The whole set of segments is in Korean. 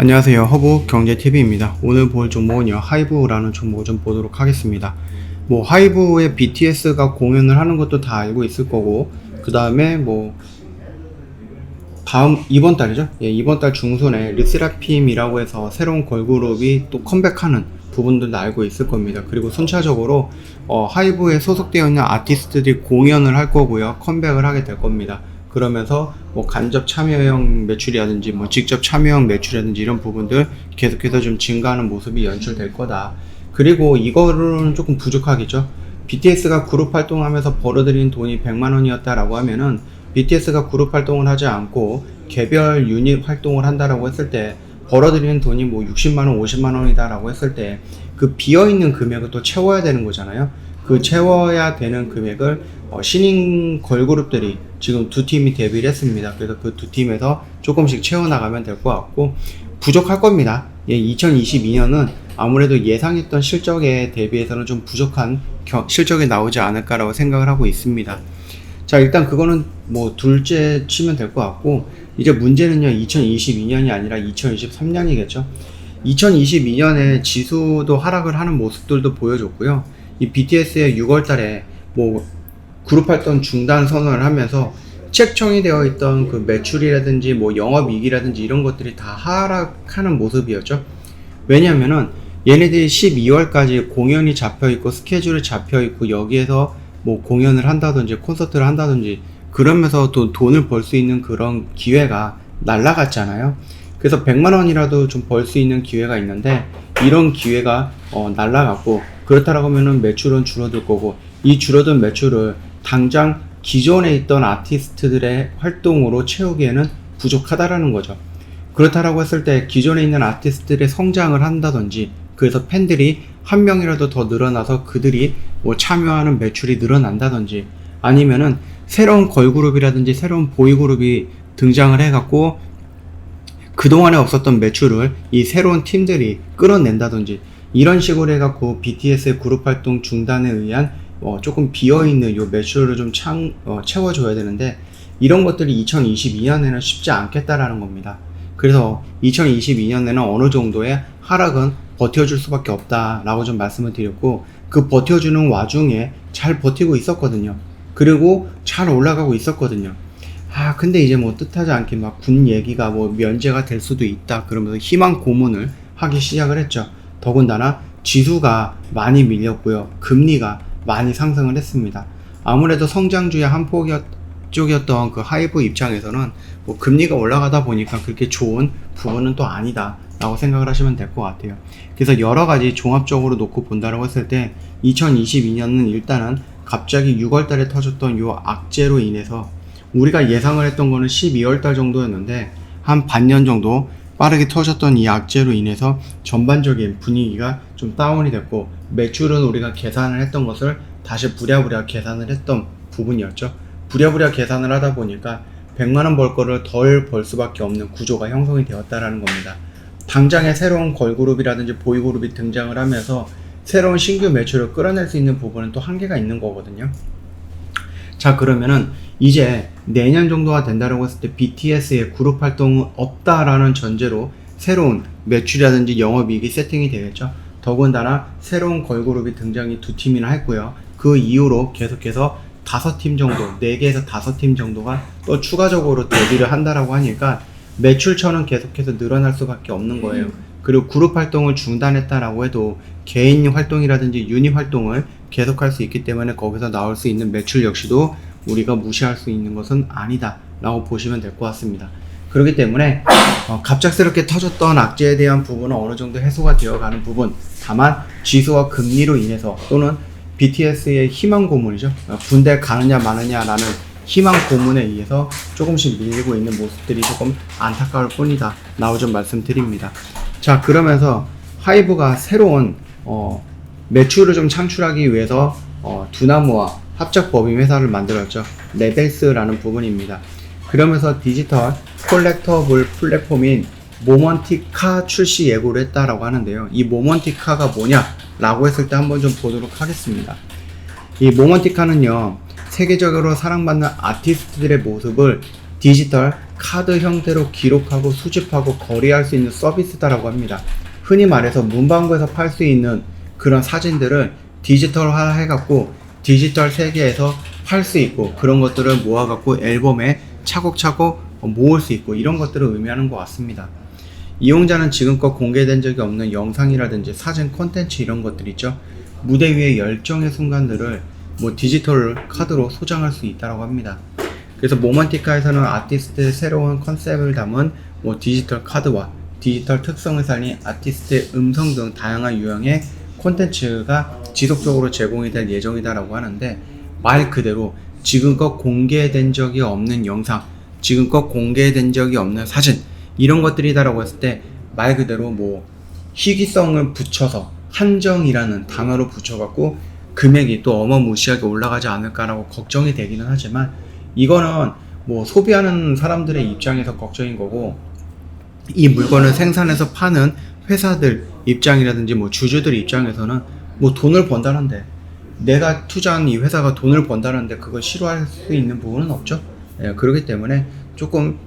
안녕하세요. 허브 경제TV입니다. 오늘 볼 종목은요, 하이브라는 종목을 좀 보도록 하겠습니다. 하이브의 BTS가 공연을 하는 것도 다 알고 있을 거고, 그 다음에 이번 달이죠? 예, 이번 달 중순에 르세라핌이라고 해서 새로운 걸그룹이 또 컴백하는 부분들도 알고 있을 겁니다. 그리고 순차적으로 하이브에 소속되어 있는 아티스트들이 공연을 할 거고요. 컴백을 하게 될 겁니다. 그러면서 간접 참여형 매출이라든지 직접 참여형 매출이라든지 이런 부분들 계속해서 좀 증가하는 모습이 연출될 거다. 그리고 이거는 조금 부족하겠죠. BTS가 그룹 활동하면서 벌어들인 돈이 100만원이었다라고 하면은 BTS가 그룹 활동을 하지 않고 개별 유닛 활동을 한다라고 했을 때 벌어들이는 돈이 60만원, 50만원이다 라고 했을 때 그 비어있는 금액을 또 채워야 되는 거잖아요. 그 채워야 되는 금액을 신인 걸그룹들이 지금 두 팀이 데뷔를 했습니다. 그래서 그 두 팀에서 조금씩 채워나가면 될 것 같고 부족할 겁니다. 예, 2022년은 아무래도 예상했던 실적에 대비해서는 좀 부족한 실적이 나오지 않을까라고 생각을 하고 있습니다. 자, 일단 그거는 둘째 치면 될 것 같고, 이제 문제는요, 2022년이 아니라 2023년이겠죠. 2022년에 지수도 하락을 하는 모습들도 보여줬고요. 이 BTS의 6월 달에 그룹 활동 중단 선언을 하면서 책정이 되어 있던 그 매출이라든지 영업이익이라든지 이런 것들이 다 하락하는 모습이었죠. 왜냐하면은 얘네들이 12월까지 공연이 잡혀 있고 스케줄이 잡혀 있고 여기에서 공연을 한다든지 콘서트를 한다든지 그러면서 또 돈을 벌 수 있는 그런 기회가 날아갔잖아요. 그래서 100만원이라도 좀 벌 수 있는 기회가 있는데 이런 기회가 날아갔고, 그렇다라고 하면은 매출은 줄어들 거고, 이 줄어든 매출을 당장 기존에 있던 아티스트들의 활동으로 채우기에는 부족하다라는 거죠. 그렇다라고 했을 때 기존에 있는 아티스트들의 성장을 한다든지, 그래서 팬들이 한 명이라도 더 늘어나서 그들이 참여하는 매출이 늘어난다든지, 아니면은 새로운 걸그룹이라든지 새로운 보이그룹이 등장을 해갖고 그동안에 없었던 매출을 이 새로운 팀들이 끌어낸다든지, 이런 식으로 해갖고 BTS의 그룹 활동 중단에 의한 조금 비어있는 요 매출을 좀 채워줘야 되는데, 이런 것들이 2022년에는 쉽지 않겠다라는 겁니다. 그래서 2022년에는 어느 정도의 하락은 버텨줄 수밖에 없다라고 좀 말씀을 드렸고, 그 버텨주는 와중에 잘 버티고 있었거든요. 그리고 잘 올라가고 있었거든요. 근데 이제 뜻하지 않게 군 얘기가 면제가 될 수도 있다 그러면서 희망 고문을 하기 시작을 했죠. 더군다나 지수가 많이 밀렸고요. 금리가 많이 상승을 했습니다. 아무래도 성장주의 한 쪽이었던 그 하이브 입장에서는 금리가 올라가다 보니까 그렇게 좋은 부분은 또 아니다 라고 생각을 하시면 될 것 같아요. 그래서 여러 가지 종합적으로 놓고 본다고 했을 때 2022년은 일단은 갑자기 6월 달에 터졌던 요 악재로 인해서 우리가 예상을 했던 거는 12월 달 정도였는데 한 반년 정도 빠르게 터졌던 이 악재로 인해서 전반적인 분위기가 좀 다운이 됐고, 매출은 우리가 계산을 했던 것을 다시 부랴부랴 계산을 했던 부분이었죠. 부랴부랴 계산을 하다 보니까 100만원 벌 거를 덜 벌 수밖에 없는 구조가 형성이 되었다라는 겁니다. 당장에 새로운 걸그룹이라든지 보이그룹이 등장을 하면서 새로운 신규 매출을 끌어낼 수 있는 부분은 또 한계가 있는 거거든요. 자, 그러면은 이제 내년 정도가 된다라고 했을 때 BTS의 그룹 활동은 없다라는 전제로 새로운 매출이라든지 영업이익이 세팅이 되겠죠. 더군다나 새로운 걸그룹이 등장이 두 팀이나 했고요. 그 이후로 계속해서 5팀 정도, 4개에서 5팀 정도가 또 추가적으로 데뷔를 한다라고 하니까 매출처는 계속해서 늘어날 수밖에 없는 거예요. 그리고 그룹 활동을 중단했다라고 해도 개인 활동이라든지 유닛 활동을 계속할 수 있기 때문에 거기서 나올 수 있는 매출 역시도 우리가 무시할 수 있는 것은 아니다 라고 보시면 될 것 같습니다. 그렇기 때문에 갑작스럽게 터졌던 악재에 대한 부분은 어느 정도 해소가 되어가는 부분, 다만 지수와 금리로 인해서 또는 BTS의 희망 고문이죠. 군대 가느냐 마느냐라는 희망 고문에 의해서 조금씩 밀리고 있는 모습들이 조금 안타까울 뿐이다 라고 좀 말씀드립니다. 자, 그러면서 하이브가 새로운 매출을 좀 창출하기 위해서 두나무와 합작 법인 회사를 만들었죠. 레벨스라는 부분입니다. 그러면서 디지털 콜렉터블 플랫폼인 모먼티카 출시 예고를 했다라고 하는데요. 이 모먼티카가 뭐냐라고 했을 때 한번 좀 보도록 하겠습니다. 이 모먼티카는요, 세계적으로 사랑받는 아티스트들의 모습을 디지털 카드 형태로 기록하고 수집하고 거래할 수 있는 서비스다라고 합니다. 흔히 말해서 문방구에서 팔 수 있는 그런 사진들을 디지털화 해갖고 디지털 세계에서 팔 수 있고, 그런 것들을 모아갖고 앨범에 차곡차곡 모을 수 있고, 이런 것들을 의미하는 것 같습니다. 이용자는 지금껏 공개된 적이 없는 영상이라든지 사진 콘텐츠 이런 것들 있죠. 무대 위의 열정의 순간들을 디지털 카드로 소장할 수 있다고 합니다. 그래서 모먼티카에서는 아티스트의 새로운 컨셉을 담은 디지털 카드와 디지털 특성을 살린 아티스트의 음성 등 다양한 유형의 콘텐츠가 지속적으로 제공이 될 예정이다라고 하는데, 말 그대로 지금껏 공개된 적이 없는 영상, 지금껏 공개된 적이 없는 사진, 이런 것들이다라고 했을 때 말 그대로 희귀성을 붙여서 한정이라는 단어로 붙여갖고 금액이 또 어마무시하게 올라가지 않을까라고 걱정이 되기는 하지만, 이거는 소비하는 사람들의 입장에서 걱정인 거고, 이 물건을 생산해서 파는 회사들 입장이라든지 주주들 입장에서는 돈을 번다는데, 내가 투자한 이 회사가 돈을 번다는데 그걸 싫어할 수 있는 부분은 없죠. 예, 그렇기 때문에 조금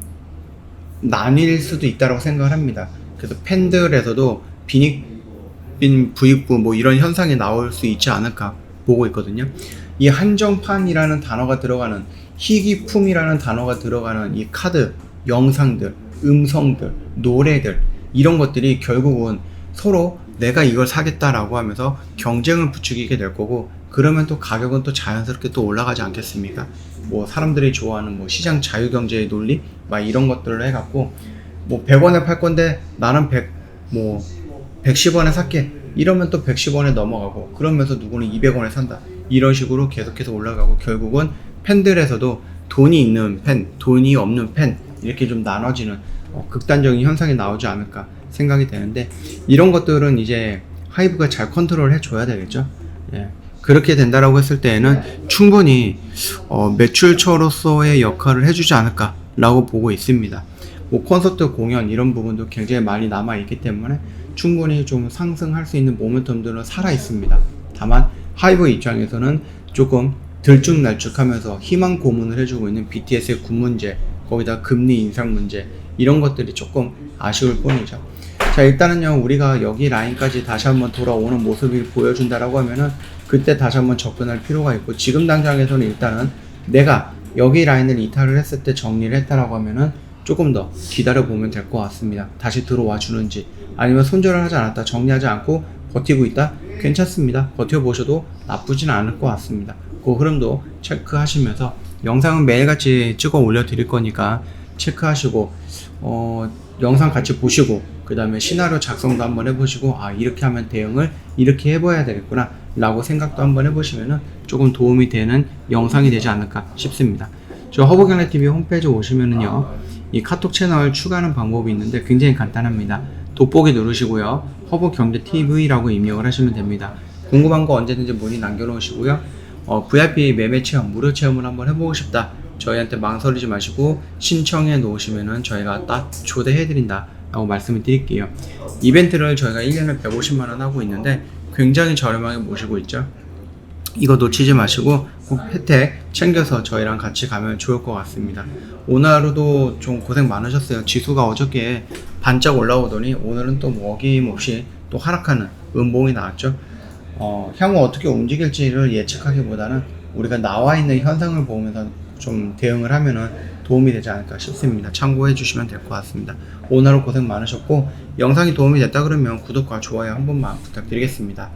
나뉠 수도 있다고 생각을 합니다. 그래서 팬들에서도 빈익빈 부익부 이런 현상이 나올 수 있지 않을까 보고 있거든요. 이 한정판이라는 단어가 들어가는, 희귀품이라는 단어가 들어가는 이 카드, 영상들, 음성들, 노래들, 이런 것들이 결국은 서로 내가 이걸 사겠다라고 하면서 경쟁을 부추기게 될 거고, 그러면 또 가격은 또 자연스럽게 또 올라가지 않겠습니까? 사람들이 좋아하는 시장 자유경제의 논리 이런 것들을 해갖고 100원에 팔 건데 나는 110원에 살게, 이러면 또 110원에 넘어가고, 그러면서 누구는 200원에 산다, 이런 식으로 계속해서 올라가고, 결국은 팬들에서도 돈이 있는 팬, 돈이 없는 팬, 이렇게 좀 나눠지는 극단적인 현상이 나오지 않을까 생각이 되는데, 이런 것들은 이제 하이브가 잘 컨트롤 해줘야 되겠죠. 예. 그렇게 된다라고 했을 때에는 충분히 매출처로서의 역할을 해주지 않을까 라고 보고 있습니다. 콘서트, 공연 이런 부분도 굉장히 많이 남아 있기 때문에 충분히 좀 상승할 수 있는 모멘텀들은 살아 있습니다. 다만 하이브 입장에서는 조금 들쭉날쭉하면서 희망 고문을 해주고 있는 BTS의 군 문제, 거기다 금리 인상 문제, 이런 것들이 조금 아쉬울 뿐이죠. 자, 일단은요, 우리가 여기 라인까지 다시 한번 돌아오는 모습을 보여준다라고 하면은 그때 다시 한번 접근할 필요가 있고, 지금 당장에서는 일단은 내가 여기 라인을 이탈을 했을 때 정리를 했다라고 하면은 조금 더 기다려 보면 될 것 같습니다. 다시 들어와 주는지, 아니면 손절을 하지 않았다, 정리하지 않고 버티고 있다, 괜찮습니다. 버텨보셔도 나쁘진 않을 것 같습니다. 그 흐름도 체크하시면서, 영상은 매일같이 찍어 올려 드릴 거니까 체크하시고 영상 같이 보시고, 그 다음에 시나리오 작성도 한번 해보시고, 이렇게 하면 대응을 이렇게 해봐야 되겠구나 라고 생각도 한번 해보시면은 조금 도움이 되는 영상이 되지 않을까 싶습니다. 저 허브경제TV 홈페이지 오시면은요, 이 카톡 채널 추가하는 방법이 있는데 굉장히 간단합니다. 돋보기 누르시고요, 허브경제TV라고 입력을 하시면 됩니다. 궁금한 거 언제든지 문의 남겨놓으시고요. VIP 매매 체험, 무료 체험을 한번 해보고 싶다, 저희한테 망설이지 마시고 신청해 놓으시면은 저희가 딱 초대해 드린다 라고 말씀을 드릴게요. 이벤트를 저희가 1년에 150만원 하고 있는데 굉장히 저렴하게 모시고 있죠. 이거 놓치지 마시고 꼭 혜택 챙겨서 저희랑 같이 가면 좋을 것 같습니다. 오늘 하루도 좀 고생 많으셨어요. 지수가 어저께 반짝 올라오더니 오늘은 또 어김없이 또 하락하는 음봉이 나왔죠. 향후 어떻게 움직일지를 예측하기보다는 우리가 나와 있는 현상을 보면서 좀 대응을 하면은 도움이 되지 않을까 싶습니다. 참고해 주시면 될 것 같습니다. 오늘 하루 고생 많으셨고, 영상이 도움이 됐다 그러면 구독과 좋아요 한 번만 부탁드리겠습니다.